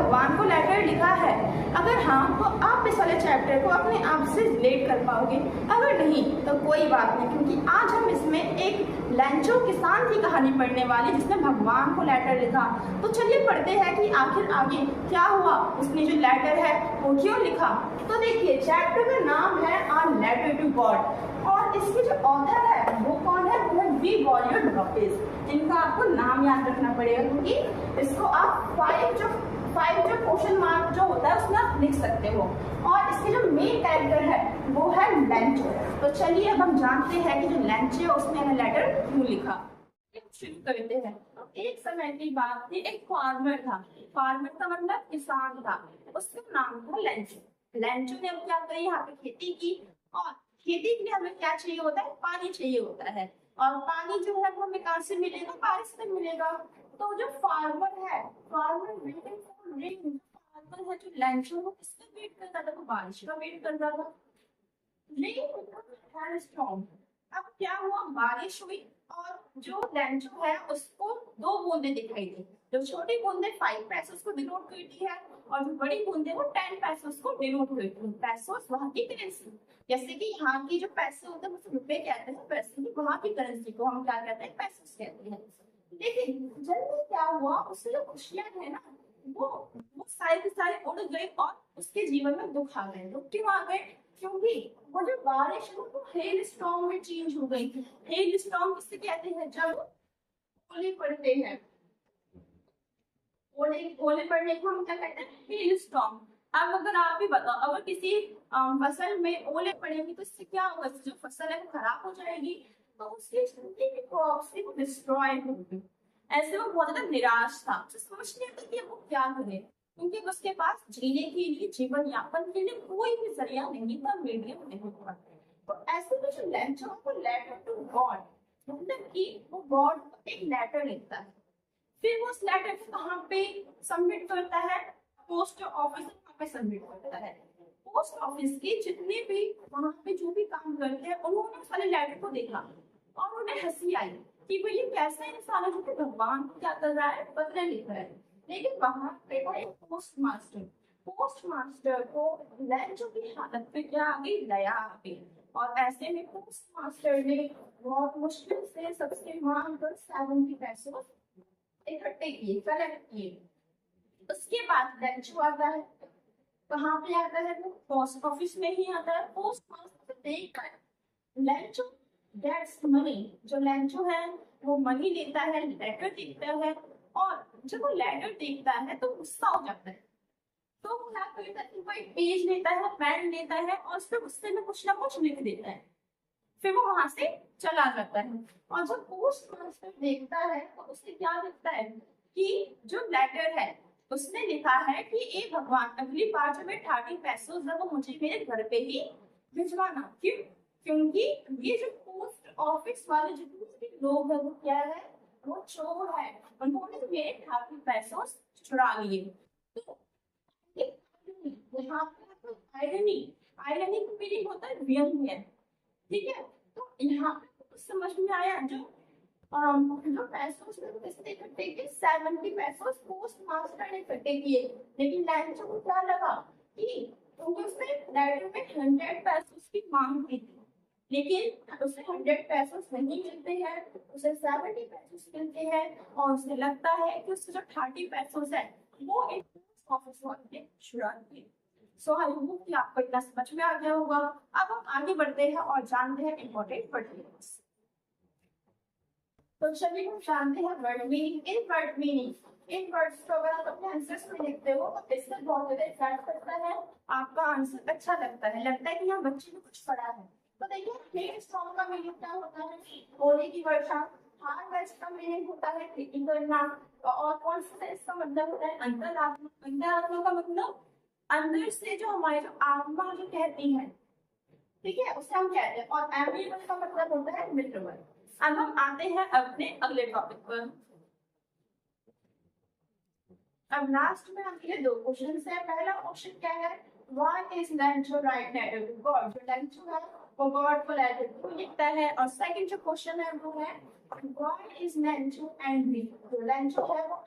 भगवान को लेटर लिखा है? अगर हाँ तो आप इस वाले चैप्टर को अपने आप से रिलेट कर पाओगे, अगर नहीं तो कोई बात नहीं, क्योंकि आज हम इसमें एक लैंचो किसान की कहानी पढ़ने वाले जिसने भगवान को लेटर लिखा। तो चलिए पढ़ते हैं कि आखिर आगे क्या हुआ, उसने जो लेटर है वो क्यों लिखा। तो देखिए चैप्टर का नाम है आ लेटर टू गॉड, और इसके जो ऑथर है वो कौन है? वो है वी वॉलियर लॉपेज। इनका आपको नाम याद रखना पड़ेगा, क्योंकि इसको आप फाइव जो क्वेश्चन मार्क जो होता है उसमें आप लिख सकते हो। और इसके जो मेन कैरेक्टर है वो है लैंचो। तो चलिए अब हम जानते हैं कि जो लैंचो है उसने लेटर क्यों लिखा। शुरू करते हैं। एक समय की बात थी, एक फार्मर था। फार्मर का मतलब किसान था, उसका नाम था लैंचो। लैंचो ने अब क्या करी, यहाँ पे खेती की, और खेती के लिए हमें क्या चाहिए होता है? पानी चाहिए होता है। और पानी जो है वो हमें कहाँ से मिलेगा? बारिश से मिलेगा। तो जो फार्मर है, farmer waiting for rain, farmer है जो लैंचो वो किसका वेट करता था? वो बारिश का वेट करता था। Rain storm. अब क्या हुआ? बारिश हुई और जो लैंचो है उसको दो बूंदे दिखाई दी। जो छोटी बूंदे 5 पैसे उसको डिनोट करती है, और जो बड़ी बूंदे वो 10 पैसे उसको डिनोट करती है। पैसों वहाँ की करेंसी, जैसे कि यहाँ की जो पैसे होते हैं उसको रुपए कहते हैं, पैसे की वहाँ की करेंसी को हम क्या कहते हैं? पैसों कहते हैं। लेकिन जल्दी क्या हुआ, उससे जो खुशियां है ना वो सारी की सारी उड़ गई, और उसके जीवन में दुख आ गए। दुख क्यों आ गए? क्योंकि वो जो बारिश है वो हेल स्टॉर्म में चेंज हो गई। हेल स्टॉर्म किससे कहते हैं? जब ओले पड़ते हैं, ओले पड़ने को हम क्या कहते हैं? Hello storm. अब अगर आप भी बताओ, अगर किसी फसल में ओले पड़ेंगे तो इससे क्या होगा? जो फसल है वो खराब हो जाएगी, तो उसकी क्रॉप्स भी डिस्ट्रॉय होगी। ऐसे वो बहुत ज्यादा निराश था, उसे समझ नहीं आता कि अब वो क्या करे, क्योंकि उसके पास जीने के लिए, जीवन यापन के लिए कोई भी जरिया नहीं था, मीडियम नहीं था। तो ऐसे में जो लैंचो को लेटर टू गॉड, मतलब कि वो गॉड को एक लेटर लिखता है। फिर वो उस लेटर को कहाँ पे सबमिट करता है? पोस्ट ऑफिस पे सबमिट करता है। पोस्ट ऑफिस के जितने भी वहां पे जो भी काम करते हैं उन्होंने उस वाले लेटर को देखा और उन्हें हंसी आई कि भाई ये कैसा इंसान है जो कि भगवान को क्या कर रहा है? पत्र लिख रहा है। लेकिन वहां पे था एक पोस्ट मास्टर को लैंचो की हालत पे क्या आ गई? दया आ गई। और ऐसे में पोस्ट मास्टर ने बहुत मुश्किल से सबसे मांग कर 70 पैसे इकट्ठे किए, कलेक्ट किए। उसके बाद लैंचो आता है। कहाँ पे आता है? वो पोस्ट ऑफिस में ही आता है। पोस्ट मास्टर देखता है लैंचो गेट्स मनी। जो लैंचो है वो मनी लेता है, लेटर देखता है, और जब वो लेटर देखता है तो गुस्सा हो जाता है। तो वो क्या करता है? वो एक पेज लेता है, पेन लेता है, और उस पर गुस्से में कुछ ना कुछ लिख देता है। फिर वो वहां से चला जाता है। और जब पोस्ट मास्टर देखता है तो उसे क्या दिखता है कि जो लेटर है उसने लिखा है कि ए भगवान, अगली बार जब मैं 30 पैसे जब मुझे मेरे घर पे ही भिजवाना। क्यों? क्योंकि ये जो पोस्ट ऑफिस वाले जितने भी लोग हैं वो क्या है? वो चोर है, उन्होंने मेरे 30 पैसे चुरा लिए। तो यहाँ पे आयरनी, आयरनी की मीनिंग होता है व्यंग्य। ठीक है, तो यहाँ पे कुछ समझ में आया? जो पैसों से इकट्ठे किए, 70 पैसों पोस्ट मास्टर ने इकट्ठे किए। लेकिन लैंचो को क्या लगा कि क्योंकि उसने लेटर में 100 पैसों की मांग की थी, लेकिन उसे 100 पैसों नहीं मिलते हैं, उसे 70 पैसों मिलते हैं, और उसे लगता है कि उसके जो 30 पैसों है वो एक पोस्ट ऑफिस वाले चुरा लिए। सो आई होप कि आपको इतना समझ में आ गया होगा। अब हम आगे बढ़ते हैं और जानते हैं इंपॉर्टेंट वर्ड। तो चलिए हम जानते हैं वर्ड मीनिंग। इन वर्ड्स को अगर आप अपने आंसर्स में लिखते हो तो इससे बहुत ज्यादा इफेक्ट करता है, आपका आंसर अच्छा लगता है कि यहाँ बच्चे ने कुछ पढ़ा है। तो देखिए हेल स्टॉर्म का मीनिंग क्या होता है? ओले की वर्षा। हार्वेस्ट का मीनिंग होता है खेती करना। और कौन सा इसका मतलब होता है? अंतरात्मा। अंतरात्मा का मतलब अंदर से जो हमारी जो आत्मा जो कहती है, ठीक है, उसे हम कहते हैं। और एमिएबल का मतलब होता है मित्रवत। अब हम आते हैं अपने अगले टॉपिक पर। अब लास्ट में हमारे दो क्वेश्चन है। पहला क्वेश्चन क्या है? Why is Lencho write letter to God? जो लैंचो है वो गॉड को लेटर टू लिखता है। और सेकंड जो क्वेश्चन है वो है व्हाई इज लैंचो एंग्री? जो लैंचो है वो